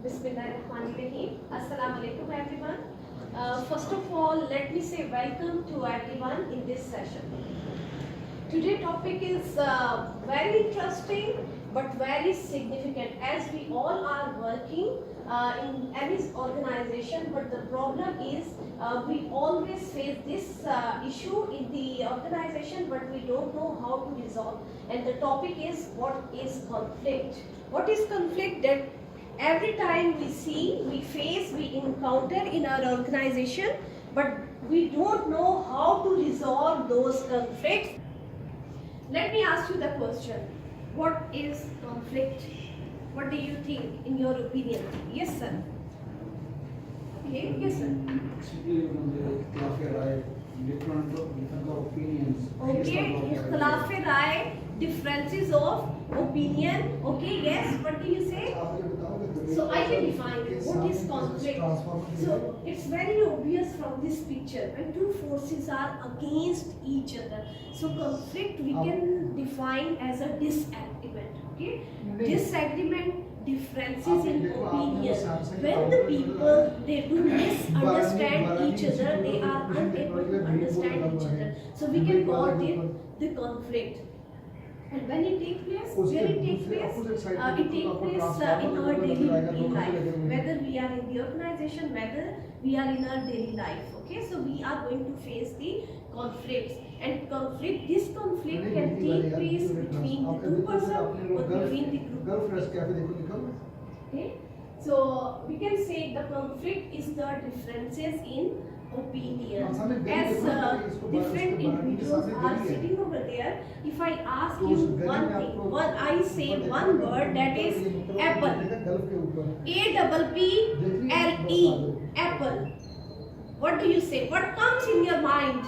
Bismillahirrahmanirrahim. Assalamu alaikum everyone. First of all, let me say welcome to everyone in this session. Today's topic is very interesting but very significant, as we all are working in any organization, but the problem is we always face this issue in the organization, but we don't know how to resolve. And the topic is, what is conflict? What is conflict? That every time we see, we face, we encounter in our organization, but we don't know how to resolve those conflicts. Let me ask you the question. What is conflict? What do you think, in your opinion? Yes, sir. Okay, yes, sir. Okay, इख्तिलाफ़-ए-राय, differences of opinion. Okay, yes. What do you say? So I can define it. What is conflict? So it's very obvious from this picture. When two forces are against each other, so conflict we can define as a disagreement. Okay, disagreement, differences in opinion. When the people they do misunderstand each other, they are unable to understand each other. So we can call it the conflict. And when it takes place, where it takes place? It takes place in our daily life. Whether we are in the organization, whether we are in our daily life. Okay, so we are going to face the conflicts. And this conflict can take place between the two persons or between the group. Okay, so we can say the conflict is the differences in opinion. As different individuals are sitting over there, if I ask you one thing, I say one word, that is apple. A-double-P-L-E, apple. What do you say? What comes in your mind?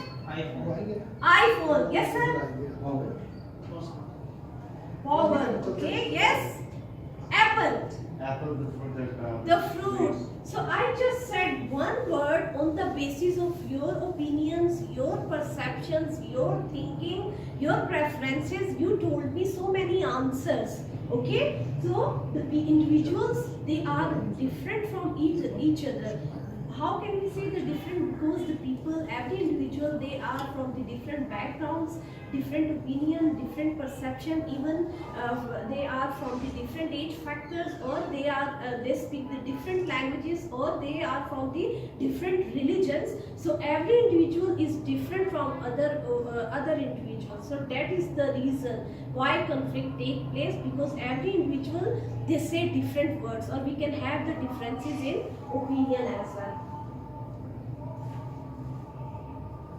iPhone. Yes, sir? Power. Okay, yes? Apple. Apple, the fruit. So I just said one word on the basis of your opinions, your perceptions, your thinking, your preferences. You told me so many answers. Okay, so the individuals, they are different from each other. How can we say the different? Because the people, every individual, they are from the different backgrounds, different opinion, different perception, even they are from the different age factors, or they speak the different languages, or they are from the different religions. So every individual is different from other individuals. So that is the reason why conflict takes place, because every individual, they say different words, or we can have the differences in opinion as well.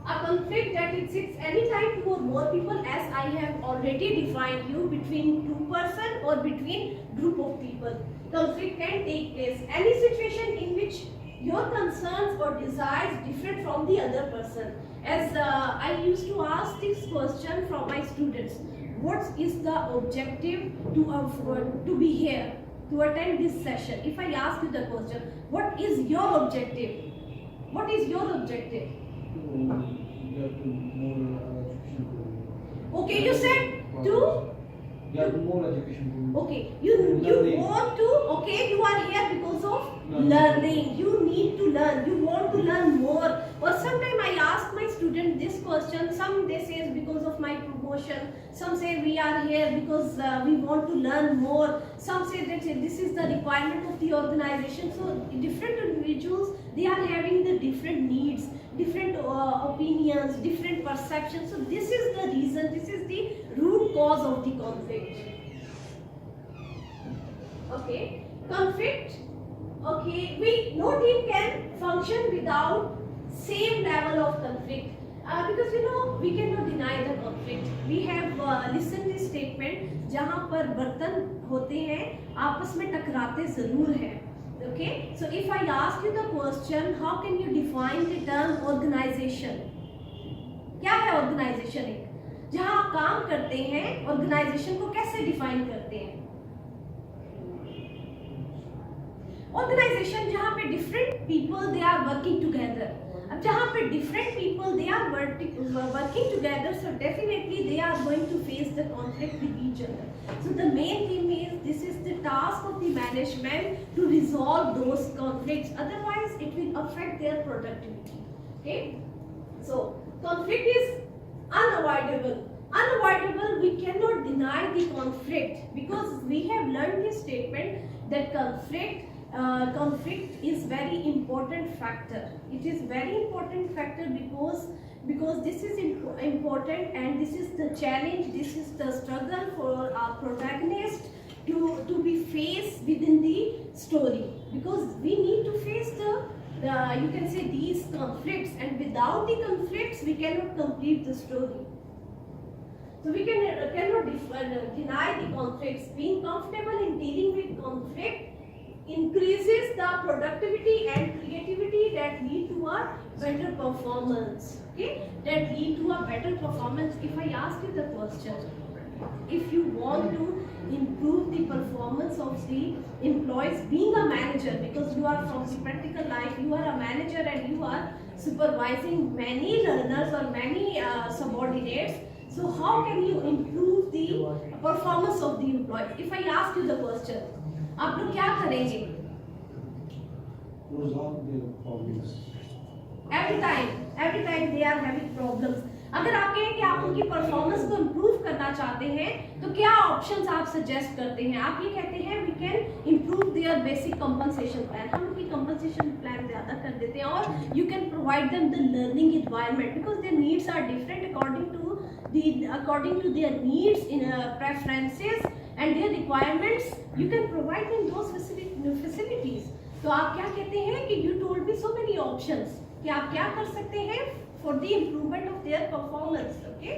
A conflict that exists anytime two or more people, as I have already defined you, between two persons or between group of people. Conflict can take place any situation in which your concerns or desires different from the other person. As I used to ask this question from my students, what is the objective to be here, to attend this session? If I ask you the question, what is your objective? What is your objective? Okay, you said to? more education. Okay, you want to, okay, you are here because of learning. You need to learn. You want to learn more. Or sometime I ask my student this question. Some they say because of my promotion. Some say we are here because we want to learn more. Some say that this is the requirement of the organization. So different individuals, they are having the different needs, different opinions, different perceptions. So this is the reason, this is the root cause of the conflict. Okay, conflict. Okay, no team can function without same level of conflict. Because we cannot deny the conflict. We have listened this statement, जहाँ पर बर्तन होते हैं आपस में टकराते जरूर हैं. Okay, so if I ask you the question, how can you define the term organization? क्या है organization? एक जहाँ आप काम करते हैं, organization को कैसे define करते हैं? Organization जहाँ पे different people they are working together. अब जहाँ पे different people they are working together, so definitely they are going to face the conflict with each other. So the main theme is, this is the task of the management to resolve those conflicts. Otherwise, it will affect their productivity. Okay, so conflict is unavoidable. Unavoidable, we cannot deny the conflict, because we have learned this statement that conflict is very important factor. It is very important factor because this is important, and this is the challenge, this is the struggle for our protagonist to be faced within the story, because we need to face the you can say these conflicts, and without the conflicts we cannot complete the story. So we cannot deny the conflicts. Being comfortable in dealing with conflict increases the productivity and creativity that lead to a better performance. Okay, that lead to a better performance. If I ask you the question, if you want to improve the performance of the employees, being a manager, because you are from the practical life, you are a manager and you are supervising many learners or many subordinates. So how can you improve the performance of the employee? If I ask you the question, आप लोग क्या करेंगे? Resolve their problems. Every time they are having problems. अगर आप कहें कि आप उनकी परफॉर्मेंस को इम्प्रूव करना चाहते हैं, तो क्या ऑप्शंस आप सजेस्ट करते हैं? आप ये कहते हैं we can improve their basic compensation plan. हम उनकी कंपनसेशन प्लान ज़्यादा कर देते हैं, और you can provide them the learning environment, because their needs are different according to their needs, in preferences and their requirements. You can provide them those facilities. तो आप क्या कहते हैं कि you told me so many options, कि आप क्या कर सकते हैं for the improvement of their performance. Okay.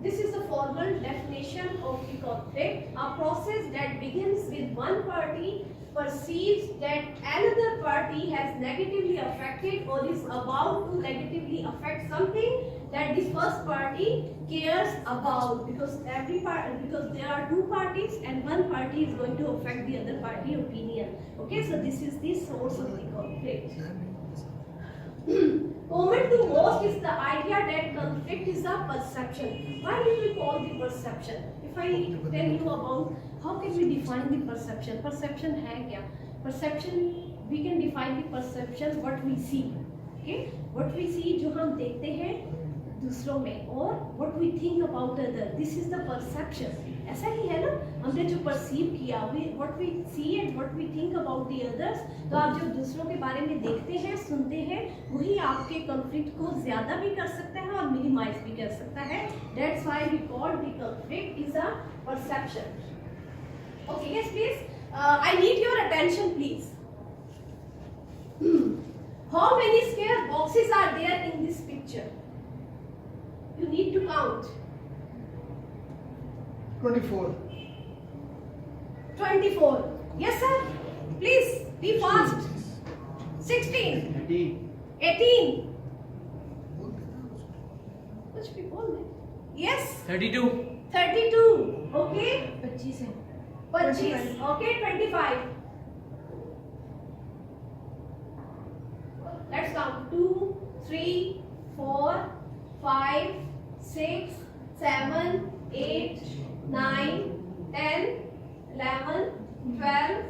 This is the formal definition of the conflict: a process that begins with one party perceives that another party has negatively affected or is about to negatively affect something that the first party cares about, because there are two parties and one party is going to affect the other party opinion. Okay, so this is the source of the conflict. Common to most is the idea that conflict is a perception. Why do we call the perception? If I tell you about how can we define the perception? Perception है क्या? Perception, we can define the perception what we see. Okay, what we see, जो हम देखते हैं दूसरों में, और what we think about other. This is the perception. ऐसा ही है ना, हमने जो perceive किया, what we see and what we think about the others. तो आप जब दूसरों के बारे में देखते हैं, सुनते हैं, वही आपके conflict को ज़्यादा भी कर सकता है और minimize भी कर सकता है. That's why we call the conflict is a perception. Okay, yes, please. I need your attention, please. How many square boxes are there in this picture? You need to count. 24. 24. Yes, sir. Please be fast. 16. 18. कुछ भी बोल दे. Yes. 32. 32. Okay. 25 है. 25. Okay. 25. Let's count. 2, 3, 4, 5, 6, 7, 8, 9, 10, 11, 12,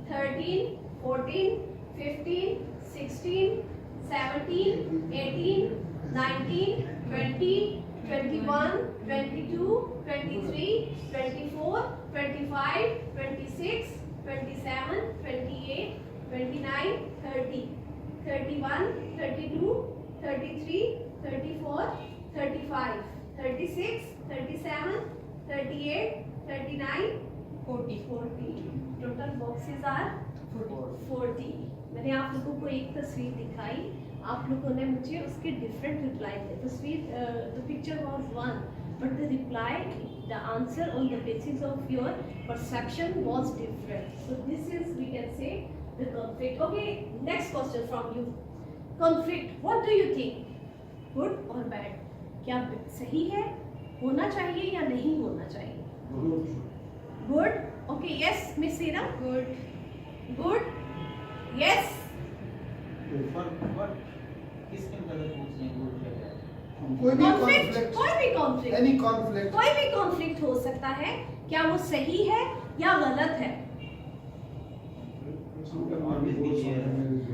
13, 14, 15, 16, 17, 18, 19, 20, 21, 22, 23, 24, 25, 26, 27, 28, 29, 30, 31, 32, 33, 34, 35, 36, 37, 38, 39, 40. Total boxes are 40. मैंने आप लोगों को एक तस्वीर दिखाई, आप लोगों ने मुझे उसके डिफरेंट रिप्लाई दिए. तस्वीर the picture was one, but the reply, the answer on the basis of your perception was different. So this is, we can say, the conflict. Okay, next question from you. Conflict, what do you think? Good or bad? क्या सही है, होना चाहिए या नहीं होना चाहिए? Good. Okay, yes, Miss Sira. Good. Yes. What? किसके मतलब पूछने good है? कोई भी कॉन्फ्लिक्ट, conflict, कोई भी कॉन्फ्लिक्ट, any conflict, कोई भी कॉन्फ्लिक्ट हो सकता है, क्या वो सही है या गलत है?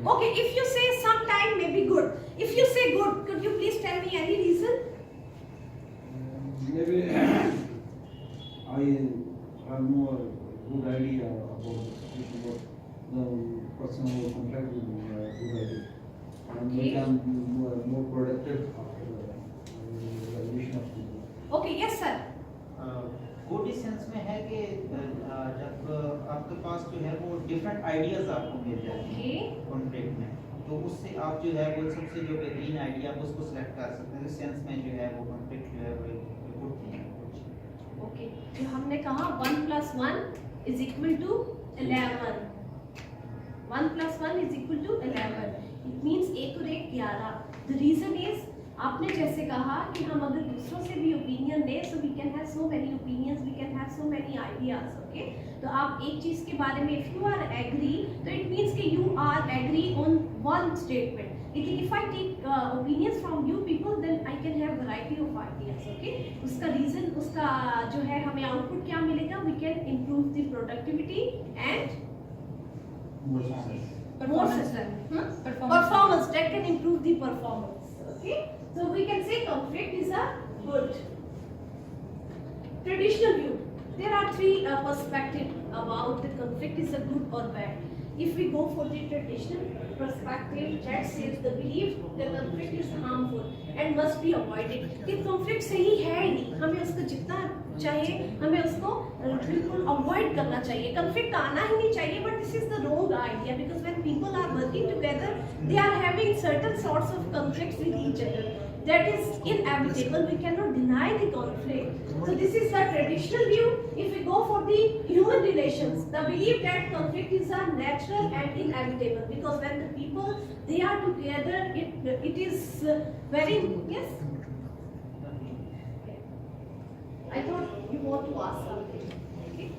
Okay, if you say sometime may be good, if you say good, could you please tell me any reason? Maybe I have more good idea about the situation, but the person who contact with me good idea. And Okay. we can be more productive after the realization of the Okay, yes sir. Good इस sense में है कि जब आपके पास जो है वो different ideas आपको मिल जाते हैं Okay. कॉन्फ्लिक्ट में, तो उससे आप जो है वो सबसे जो बेहतरीन आइडिया आप उसको सेलेक्ट कर सकते हैं। इस सेंस में जो है वो कॉन्फ्लिक्ट जो है वो एक गुड थिंग है। Okay. जो हमने कहा 1 + 1 is equal to 11. 1 + 1 is equal to 11. It means 1 और 1 11. The reason is आपने जैसे कहा कि हम अगर दूसरों से भी ओपिनियन लें, so we can have so many opinions, we can have so many ideas, okay? तो आप एक चीज के बारे में if you are agree, तो it means कि you are agree on one statement. If I take opinions from you people, then I can have variety of ideas, okay? उसका reason, उसका जो है हमें output क्या मिलेगा? We can improve the productivity and performance. That can improve the performance, okay? So we can say conflict is a good. Traditional view. There are three perspectives about the conflict is a good or bad. If we go for the traditional perspective, that says the belief that conflict is harmful and must be avoided. कि conflict सही है ही नहीं, हमें उसको जितना चाहिए हमें उसको बिल्कुल avoid करना चाहिए. Conflict आना ही नहीं चाहिए, but this is the wrong idea because when people are working together, they are having certain sorts of conflicts with each other. That is inevitable. We cannot deny the conflict. So this is the traditional view. If we go for the human relations, the belief that conflict is a natural and inevitable because when the people they are together, it is very yes. I thought you want to ask something. Okay.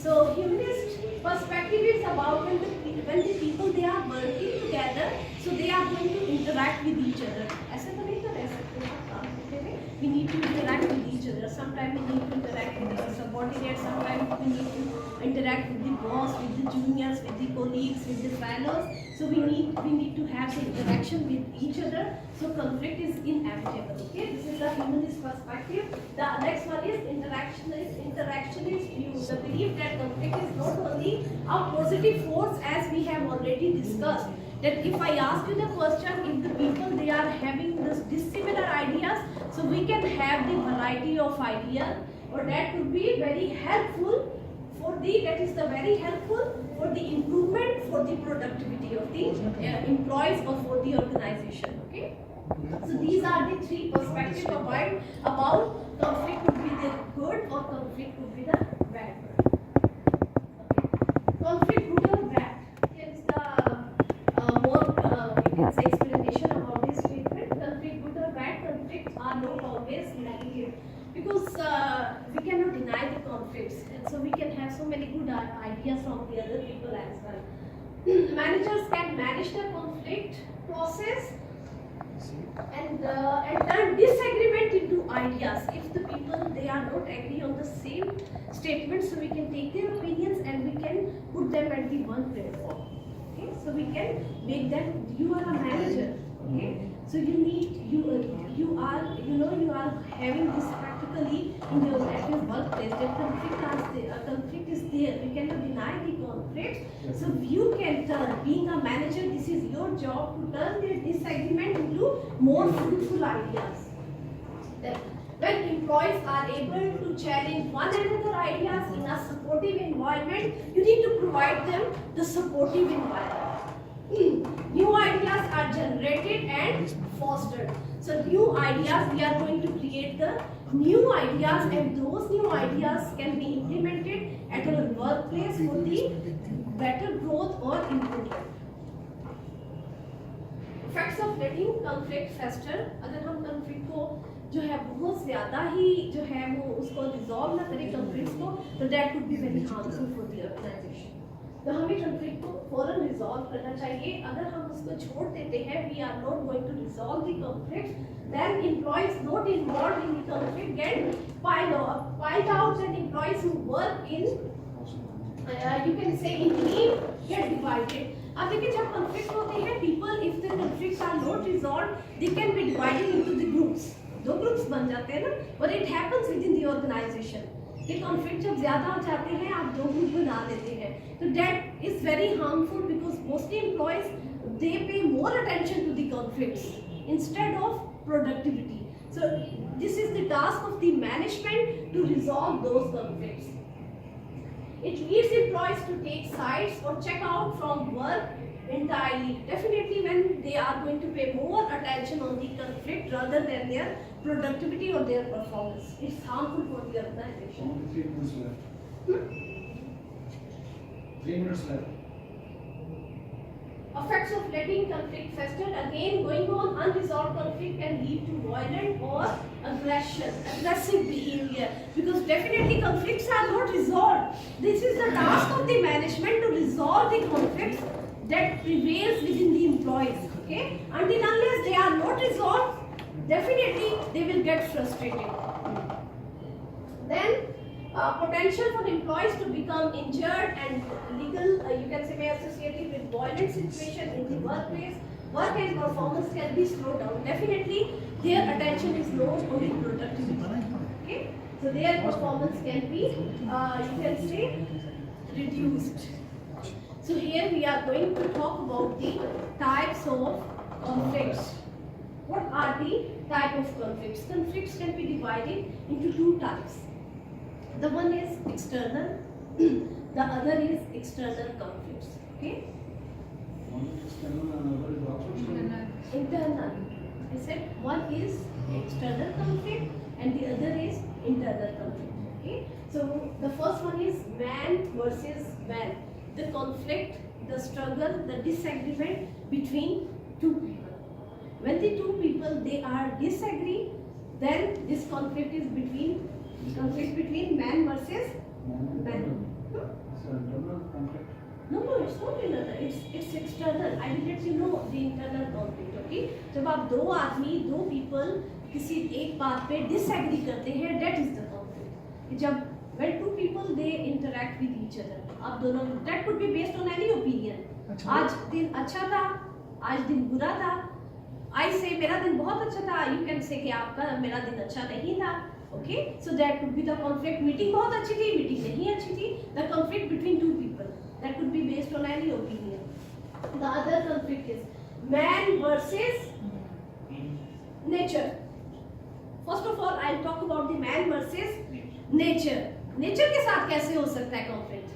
So humanist perspective is about when the people they are working together, so they are going to interact with each other. ऐसे तो नहीं कर सकते आप काम करते हुए. We need to interact with each other. Sometimes we need to interact with our subordinates. Sometimes we need to interact with the boss, with the juniors, with the colleagues, with the fellows. So we need to have the interaction with each other. So conflict is inevitable. Okay, this is the humanist perspective. The next one is interactionist view. The belief that conflict is not only a positive force as we have already discussed. That if I ask you the question, if the people they are having this dissimilar ideas, so we can have the variety of ideas, or that could be very helpful for the very helpful for the improvement for the productivity of the employees or for the organization. Okay, so these are the three perspectives about conflict could be the good or conflict could be the bad. Okay. Conflict good or bad. Here is the more we can say explanation about this statement. Conflict good or bad. Conflicts are not always negative because we cannot deny the conflicts, and so we can have so many good ideas from the other people as well. Managers can manage the conflict process and turn disagreement into ideas. If the people they are not agree on the same statement, so we can take their opinions and we can put them at the one platform. Okay, so we can make them. You are a manager. Okay, so you are having this practically in your at your workplace. That conflict is there. We cannot deny the conflict. So you can turn, being a manager, this is your job to turn their disagreement into more fruitful ideas. Then, when employees are able to challenge one another ideas in a supportive environment, you need to provide them the supportive environment. New ideas are generated and fostered. So new ideas, we are going to create the new ideas, and those new ideas can be implemented at our workplace for the better growth or improvement. Effects of letting conflict fester. अगर हम conflict को जो है बहुत ज़्यादा ही जो है वो उसको resolve ना करें conflicts को, तो that could be very harmful for the organization. तो हमें कंफ्लिक्ट को फौरन रिजॉल्व करना चाहिए. अगर हम उसको छोड़ देते हैं, we are not going to resolve the conflict, then employees not involved in the conflict get piled out, and employees who work in you can say in team get divided. अब देखिए जब conflict होते हैं, people if the conflicts are not resolved, they can be divided into the groups. दो groups बन जाते हैं ना, और it happens within the organization. ये कॉन्फ्लिक्ट जब ज्यादा हो जाते हैं, आप दो ग्रुप बना लेते हैं, तो that is very harmful because mostly employees they pay more attention to the conflicts instead of productivity. So this is the task of the management to resolve those conflicts. It leads employees to take sides or check out from work entirely. Definitely when they are going to pay more attention on the conflict rather than their productivity or their performance. It's harmful for the organization. 3 minutes left. 3 minutes left. Effects of letting conflict fester. Again, going on, unresolved conflict can lead to violent or aggressive behavior, because definitely conflicts are not resolved. This is the task of the management to resolve the conflicts that prevails within the employees. Okay, until unless they are not resolved, definitely they will get frustrated. Then potential for employees to become injured and legal, you can say, may associated with violent situation in the workplace. Work and performance can be slowed down. Definitely their attention is not on the productivity. Okay, so their performance can be you can say reduced. So here we are going to talk about the types of conflicts. What are the type of conflicts? Conflicts can be divided into 2 types. The one is external, the other is external conflicts. Okay? One is external and another is also external. Internal. I said one is external conflict and the other is internal conflict. Okay? So the first one is man versus man. The conflict, the struggle, the disagreement between 2 people. When the 2 people they are disagree, then this conflict is between man versus man. It's an internal conflict. No, it's not internal. It's external. I will let you know the internal conflict. Okay? जब आप 2 आदमी 2 people किसी एक बात पे disagree करते हैं, that is the conflict. जब when 2 people they interact with each other, आप दोनों, that could be based on any opinion. आज दिन अच्छा था, आज दिन बुरा था. I say मेरा दिन बहुत अच्छा था, you can say कि आपका मेरा दिन अच्छा नहीं था. Okay, so that could be the conflict. Meeting बहुत अच्छी थी, meeting नहीं अच्छी थी. The conflict between 2 people that could be based on any opinion. The other conflict is man versus nature. First of all, I'll talk about the man versus nature. Nature के साथ कैसे हो सकता है conflict?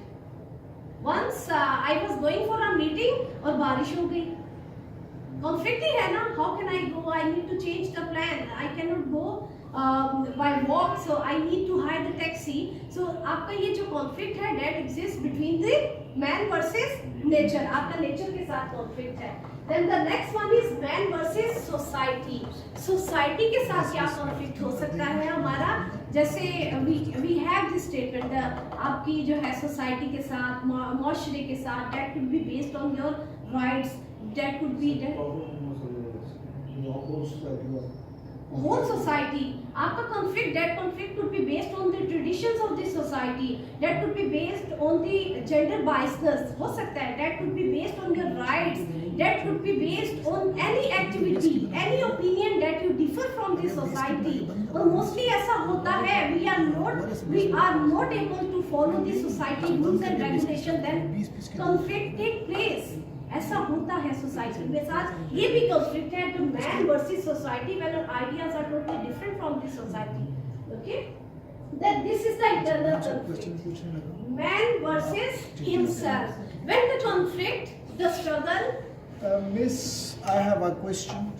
Once I was going for a meeting और बारिश हो गई. Conflict ही है ना? How can I go? I need to change the plan. I cannot go by walk, so I need to hire the taxi. So आपका ये जो conflict है, that exists between the man versus nature. आपका nature के साथ conflict है. Then the next one is man versus society. Society के साथ क्या conflict हो सकता है हमारा? जैसे we have this statement, आपकी जो है society के साथ, माशरे के साथ, that could be based on your rights. That could be whole society. आपका conflict, that conflict could be based on the traditions of the society. That could be based on the gender biasness. हो सकता है. That could be based on your rights. That could be based on any activity, any opinion that you differ from the society. और mostly ऐसा होता है. We are not able to follow the society rules and regulations. Then conflict take place. ऐसा होता है society के साथ. ये भी कॉन्फ्लिक्ट है. तो man versus society, when our ideas are totally different from the society. Okay, then this is the internal conflict. Man versus himself. When the conflict, the struggle. Miss, I have a question.